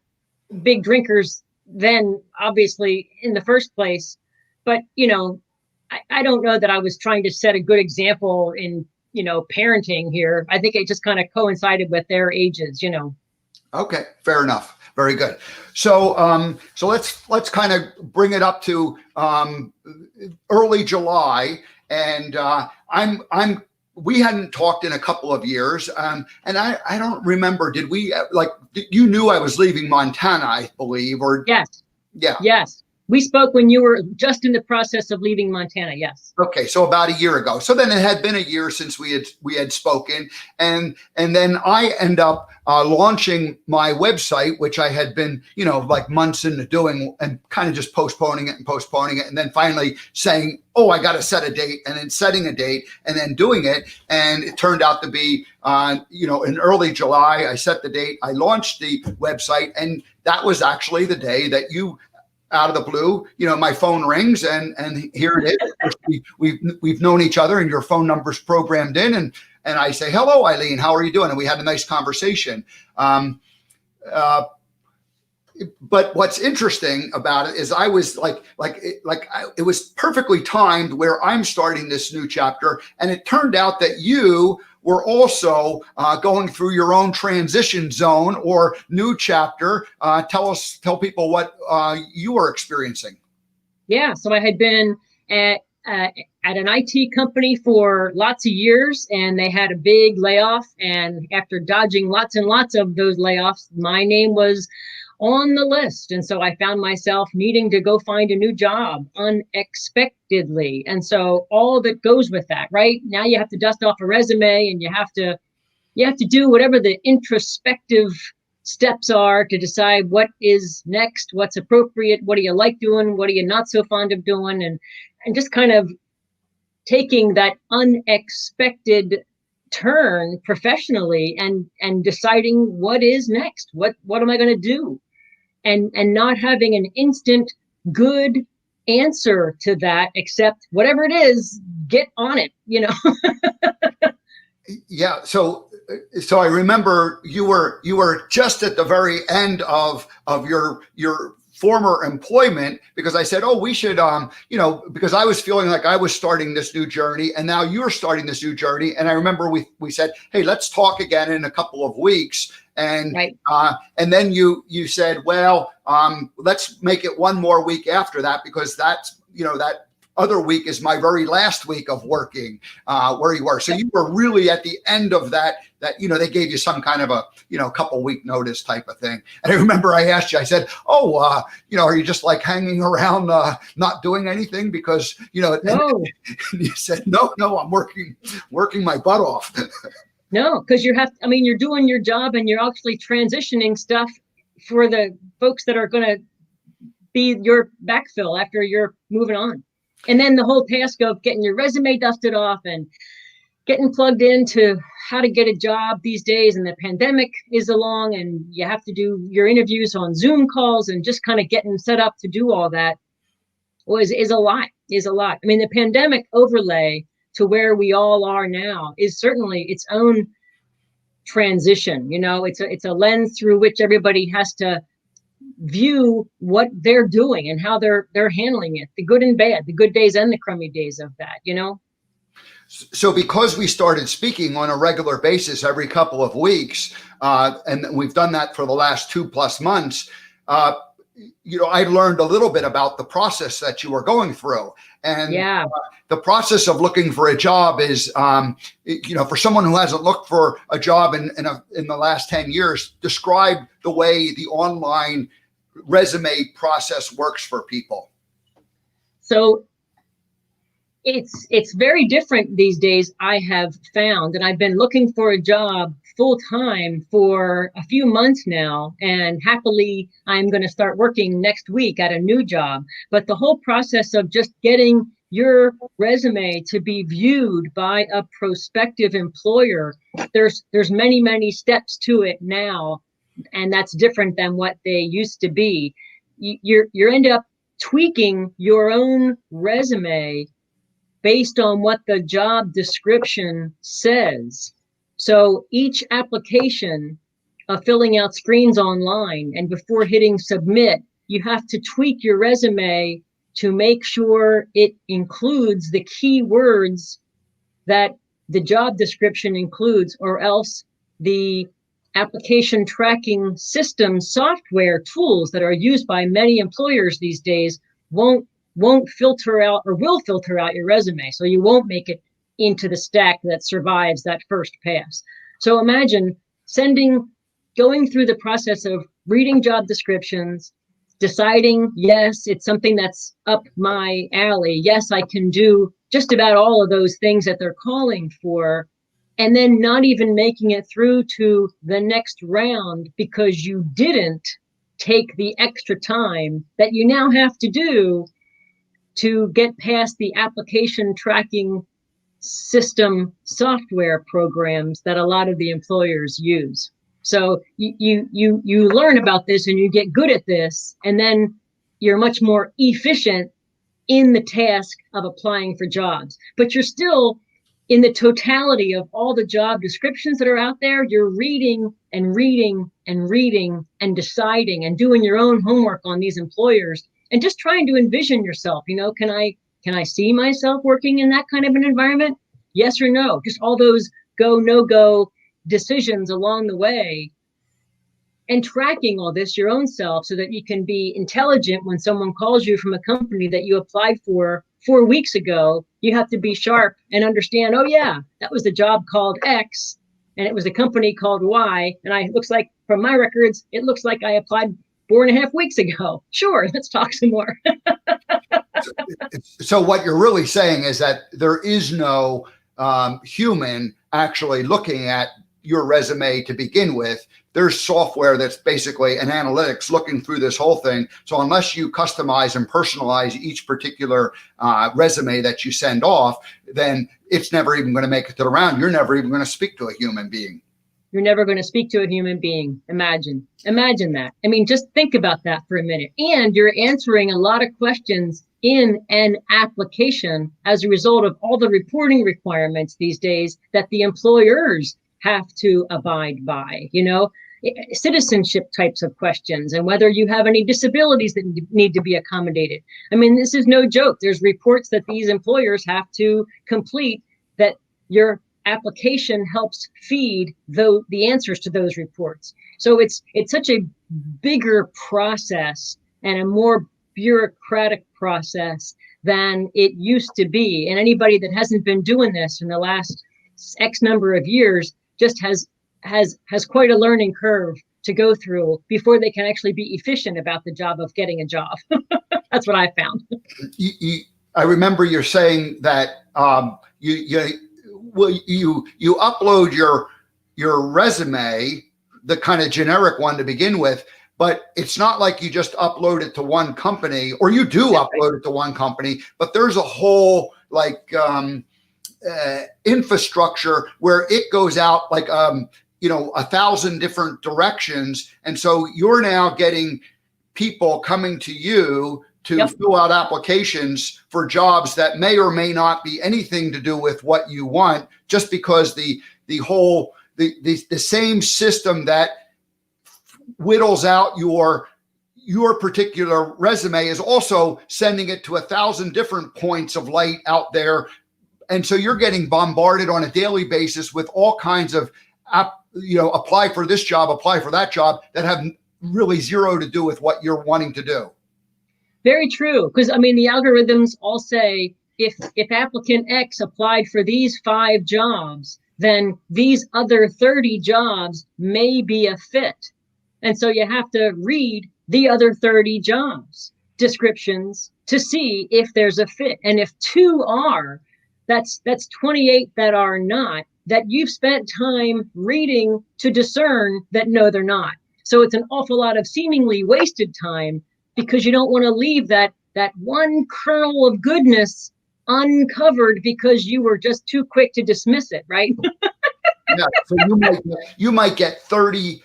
big drinkers then, obviously, in the first place. But, I don't know that I was trying to set a good example in, parenting here. I think it just kind of coincided with their ages, Okay, fair enough. Very good. So, so let's kind of bring it up to early July, and we hadn't talked in a couple of years, and I don't remember. Did we you knew I was leaving Montana, I believe, or yes, yeah, yes. We spoke when you were just in the process of leaving Montana. Yes. Okay, so about a year ago. So then it had been a year since we had spoken, and then I end up launching my website, which I had been like months into doing, and kind of just postponing it, and then finally saying, oh, I got to set a date, and then setting a date, and then doing it, and it turned out to be in early July. I set the date, I launched the website, and that was actually the day that you, out of the blue, my phone rings, and here it is. We've known each other, and your phone number's programmed in, and I say, hello, Eileen, how are you doing? And we had a nice conversation. But what's interesting about it is I was it was perfectly timed where I'm starting this new chapter, and it turned out that you were also going through your own transition zone or new chapter. Tell people what you were experiencing. Yeah, so I had been at an IT company for lots of years, and they had a big layoff. And after dodging lots and lots of those layoffs, my name was on the list. And so I found myself needing to go find a new job unexpectedly. And so all that goes with that, right? Now you have to dust off a resume, and you have to do whatever the introspective steps are to decide what is next, what's appropriate, what do you like doing, what are you not so fond of doing, and just kind of taking that unexpected turn professionally and deciding what is next, what am I going to do, and not having an instant good answer to that, except whatever it is, get on it, Yeah. So I remember you were just at the very end of your former employment, because I said, oh, we should, because I was feeling like I was starting this new journey, and now you're starting this new journey. And I remember we said, hey, let's talk again in a couple of weeks. And right. And then you said, well, let's make it one more week after that, because that's, that other week is my very last week of working where you were. So you were really at the end of that, they gave you some kind of a, couple week notice type of thing. And I remember I asked you, I said, oh, are you just like hanging around, not doing anything? Because, no. And you said, no, I'm working my butt off. No, because you're doing your job, and you're actually transitioning stuff for the folks that are going to be your backfill after you're moving on. And then the whole task of getting your resume dusted off and getting plugged into how to get a job these days. And the pandemic is along, and you have to do your interviews on Zoom calls, and just kind of getting set up to do all that is a lot. I mean, the pandemic overlay to where we all are now is certainly its own transition. It's a lens through which everybody has to view what they're doing and how they're handling it, the good and bad, the good days and the crummy days of that, So because we started speaking on a regular basis every couple of weeks, and we've done that for the last 2+ months, I learned a little bit about the process that you were going through. And the process of looking for a job is, for someone who hasn't looked for a job in the last 10 years, describe the way the online resume process works for people. So it's very different these days, I have found, and I've been looking for a job full time for a few months now, and happily I'm going to start working next week at a new job. But the whole process of just getting your resume to be viewed by a prospective employer, there's many steps to it now, and that's different than what they used to be. You end up tweaking your own resume based on what the job description says. So each application of filling out screens online, and before hitting submit, you have to tweak your resume to make sure it includes the keywords that the job description includes, or else the application tracking system software tools that are used by many employers these days won't filter out, or will filter out, your resume. So you won't make it into the stack that survives that first pass. So imagine going through the process of reading job descriptions, deciding, yes, it's something that's up my alley. Yes, I can do just about all of those things that they're calling for. And then not even making it through to the next round because you didn't take the extra time that you now have to do to get past the application tracking system software programs that a lot of the employers use. So you learn about this and you get good at this, and then you're much more efficient in the task of applying for jobs. But you're still, in the totality of all the job descriptions that are out there, you're reading and reading and reading and deciding and doing your own homework on these employers, and just trying to envision yourself. Can I see myself working in that kind of an environment? Yes or no? Just all those go, no go decisions along the way, and tracking all this your own self so that you can be intelligent when someone calls you from a company that you applied for 4 weeks ago. You have to be sharp and understand, oh yeah, that was a job called X and it was a company called Y. And it looks like, from my records, it looks like I applied 4.5 weeks ago. Sure, let's talk some more. So what you're really saying is that there is no human actually looking at your resume to begin with. There's software that's basically an analytics looking through this whole thing. So unless you customize and personalize each particular resume that you send off, then it's never even going to make it to the round. You're never even going to speak to a human being. You're never going to speak to a human being. Imagine that. I mean, just think about that for a minute. And you're answering a lot of questions in an application as a result of all the reporting requirements these days that the employers have to abide by, citizenship types of questions, and whether you have any disabilities that need to be accommodated. I mean, this is no joke. There's reports that these employers have to complete that your application helps feed the answers to those reports. So it's such a bigger process and a more bureaucratic process than it used to be. And anybody that hasn't been doing this in the last X number of years just has quite a learning curve to go through before they can actually be efficient about the job of getting a job. That's what I found. I remember you're saying that you upload your resume, the kind of generic one to begin with, but it's not like you just upload it to one company, or you do upload it to one company, but there's a whole infrastructure where it goes out like 1,000 different directions. And so you're now getting people coming to you to fill out applications for jobs that may or may not be anything to do with what you want, just because the same system that whittles out your particular resume is also sending it to 1,000 different points of light out there. And so you're getting bombarded on a daily basis with all kinds of apply for this job, apply for that job, that have really zero to do with what you're wanting to do. Very true. Because, I mean, the algorithms all say if applicant X applied for these 5 jobs, then these other 30 jobs may be a fit. And so you have to read the other 30 jobs descriptions to see if there's a fit. And if 2 are, that's 28 that are not, that you've spent time reading to discern that no, they're not. So it's an awful lot of seemingly wasted time, because you don't want to leave that one kernel of goodness uncovered because you were just too quick to dismiss it, right? Yeah, so you might get 30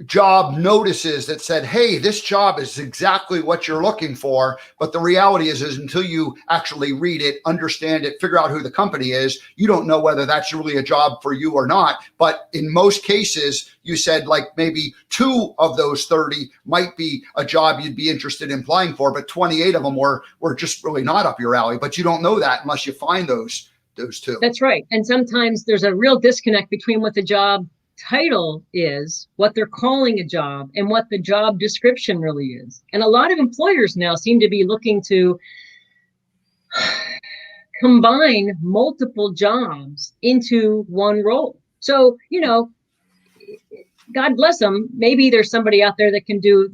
job notices that said, hey, this job is exactly what you're looking for. But the reality is until you actually read it, understand it, figure out who the company is, you don't know whether that's really a job for you or not. But in most cases, you said like maybe 2 of those 30 might be a job you'd be interested in applying for, but 28 of them were just really not up your alley. But you don't know that unless you find those 2. That's right. And sometimes there's a real disconnect between what the job title is, what they're calling a job, and what the job description really is. And a lot of employers now seem to be looking to combine multiple jobs into one role. So, God bless them. Maybe there's somebody out there that can do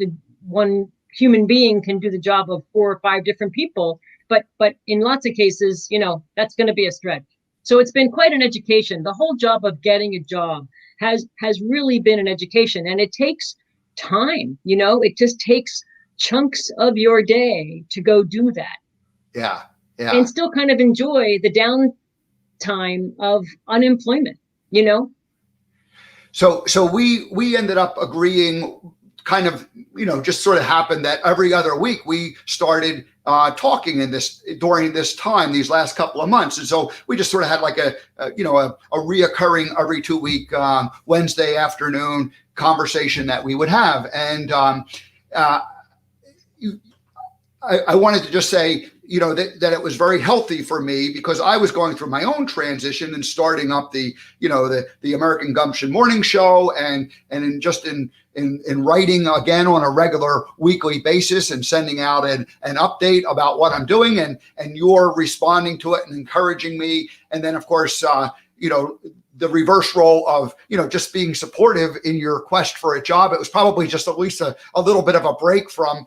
one human being can do the job of 4 or 5 different people. But in lots of cases, that's going to be a stretch. So it's been quite an education. The whole job of getting a job has really been an education, and it takes time. It just takes chunks of your day to go do that. Yeah. And still kind of enjoy the downtime of unemployment, So we ended up agreeing, kind of, just sort of happened that every other week we started talking during this time, these last couple of months. And so we just sort of had like a reoccurring every 2-week Wednesday afternoon conversation that we would have. And I wanted to just say, that it was very healthy for me, because I was going through my own transition and starting up the American Gumption morning show, and in writing again on a regular weekly basis and sending out an update about what I'm doing, and you're responding to it and encouraging me. And then of course, the reverse role of, just being supportive in your quest for a job. It was probably just at least a little bit of a break from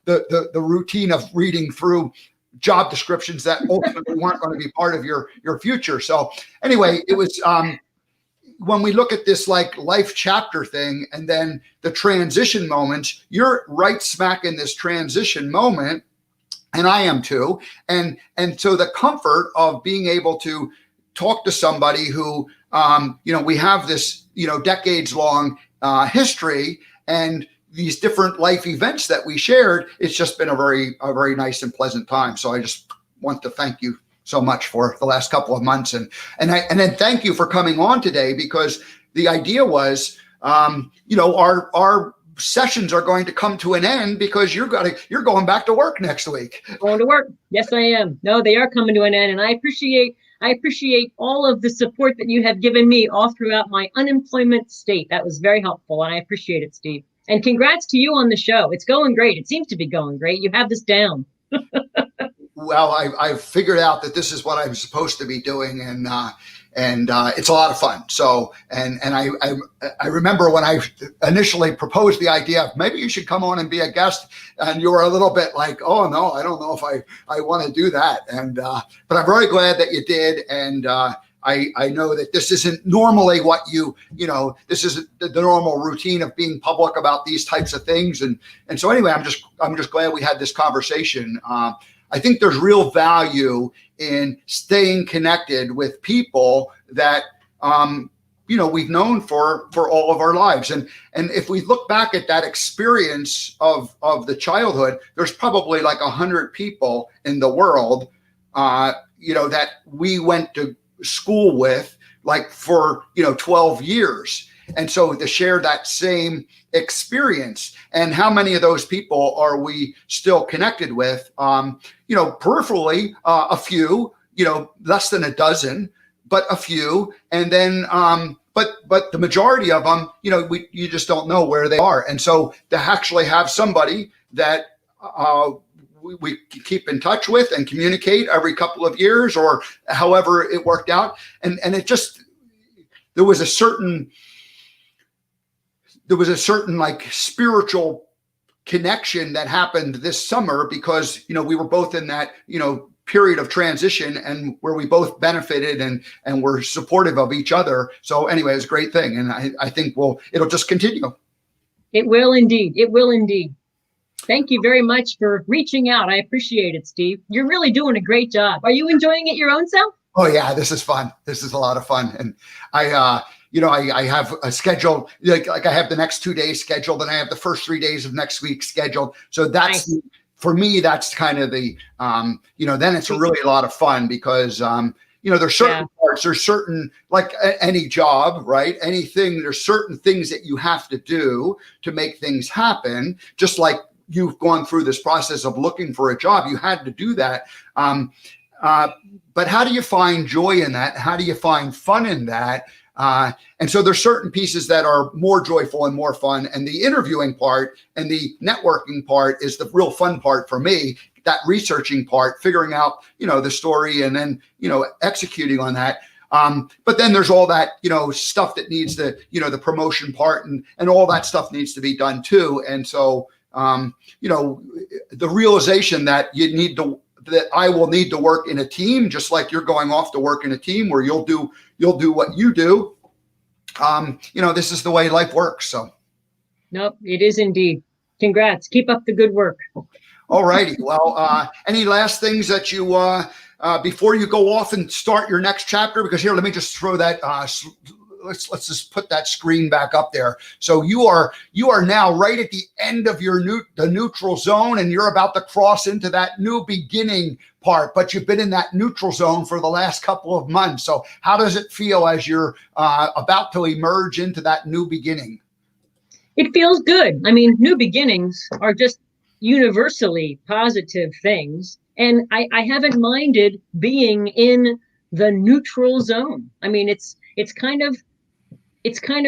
the routine of reading through job descriptions that ultimately weren't going to be part of your future. So anyway, it was, when we look at this like life chapter thing and then the transition moments, you're right smack in this transition moment, and I am too. And so the comfort of being able to talk to somebody who, we have this, decades long history and these different life events that we shared, it's just been a very nice and pleasant time. So I just want to thank you so much for the last couple of months. And then thank you for coming on today, because the idea was, our sessions are going to come to an end because you're going back to work next week. Going to work. Yes, I am. No, they are coming to an end. And I appreciate all of the support that you have given me all throughout my unemployment state. That was very helpful. And I appreciate it, Steve. And congrats to you on the show. It's going great. It seems to be going great. You have this down. Well, I've figured out that this is what I'm supposed to be doing, and it's a lot of fun. So, and I remember when I initially proposed the idea of maybe you should come on and be a guest, and you were a little bit like, oh no, I don't know if I want to do that. And but I'm very glad that you did, and I know that this isn't normally what this isn't the normal routine of being public about these types of things, and so anyway, I'm just glad we had this conversation. I think there's real value in staying connected with people that, we've known for all of our lives. And if we look back at that experience of the childhood, there's probably like 100 people in the world, that we went to school with like for, 12 years. And so to share that same experience, and how many of those people are we still connected with? Peripherally, a few, less than a dozen, but a few. And then, but the majority of them, you just don't know where they are. And so to actually have somebody that we keep in touch with and communicate every couple of years or however it worked out. And it just, there was a certain like spiritual connection that happened this summer because, we were both in that, period of transition and where we both benefited and were supportive of each other. So anyway, it's a great thing. And I think it'll just continue. It will indeed. It will indeed. Thank you very much for reaching out. I appreciate it, Steve. You're really doing a great job. Are you enjoying it your own self? Oh yeah, this is fun. This is a lot of fun. And I have a schedule, like I have the next 2 days scheduled, and I have the first 3 days of next week scheduled. So that's, nice. For me, that's kind of the, then it's really a lot of fun because, there's certain parts, there's certain, like any job, right? Anything, there's certain things that you have to do to make things happen. Just like you've gone through this process of looking for a job, you had to do that. But how do you find joy in that? How do you find fun in that? And so there's certain pieces that are more joyful and more fun. And the interviewing part and the networking part is the real fun part for me, that researching part, figuring out, the story and then, executing on that. But then there's all that, stuff that needs the promotion part and all that stuff needs to be done too. And so, the realization that that I will need to work in a team, just like you're going off to work in a team where you'll do what you do. This is the way life works. So. Nope, it is indeed. Congrats. Keep up the good work. All righty. Well, any last things that you, before you go off and start your next chapter, because here, let me just throw that, let's just put that screen back up there. So you are now right at the end of the neutral zone, and you're about to cross into that new beginning part, but you've been in that neutral zone for the last couple of months. So how does it feel as you're about to emerge into that new beginning? It feels good. I mean, new beginnings are just universally positive things. And I haven't minded being in the neutral zone. I mean, it's kind of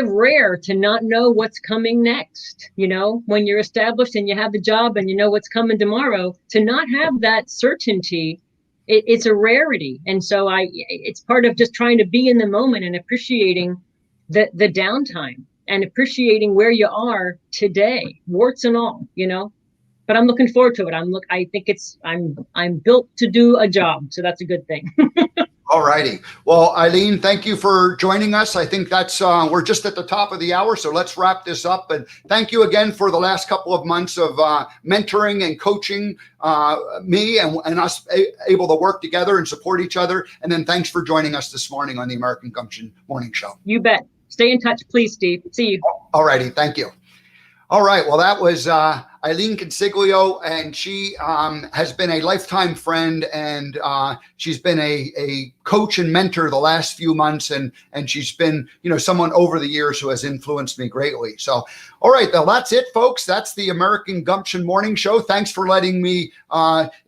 rare to not know what's coming next. When you're established and you have the job and you know what's coming tomorrow, to not have that certainty, it's a rarity. And so it's part of just trying to be in the moment and appreciating the downtime and appreciating where you are today, warts and all, but I'm looking forward to it. I think I'm built to do a job. So that's a good thing. All righty. Well, Eileen, thank you for joining us. I think that's we're just at the top of the hour, so let's wrap this up. And thank you again for the last couple of months of mentoring and coaching me and us able to work together and support each other. And then thanks for joining us this morning on the American Gumption Morning Show. You bet. Stay in touch, please, Steve. See you. All righty. Thank you. All right. Well, that was Eileen Consiglio, and she has been a lifetime friend, and she's been a coach and mentor the last few months, and she's been, someone over the years who has influenced me greatly. So, all right, well, that's it, folks. That's the American Gumption Morning Show. Thanks for letting me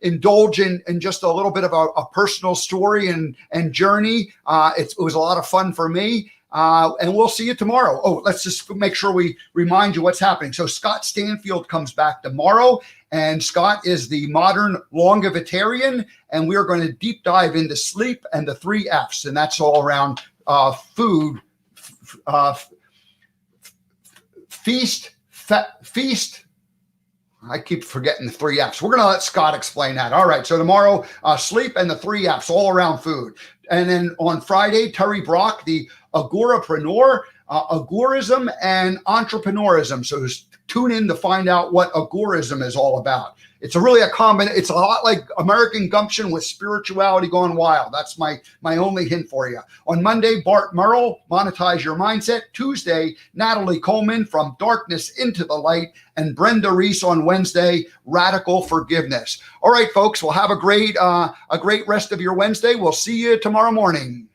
indulge in just a little bit of a personal story and journey. It was a lot of fun for me. And we'll see you tomorrow. Oh, let's just make sure we remind you what's happening. So Scott Stanfield comes back tomorrow, and Scott is the modern longevitarian, and we are going to deep dive into sleep and the 3 F's, and that's all around food, feast. I keep forgetting the 3 F's. We're going to let Scott explain that. All right. So tomorrow, sleep and the 3 F's all around food. And then on Friday, Terry Brock, the agorapreneur, agorism and entrepreneurism. So tune in to find out what agorism is all about. It's really it's a lot like American Gumption with spirituality gone wild. That's my only hint for you. On Monday, Bart Merrill, Monetize Your Mindset. Tuesday, Natalie Coleman, From Darkness into the Light. And Brenda Reese on Wednesday, Radical Forgiveness. All right, folks, well, have a great rest of your Wednesday. We'll see you tomorrow morning.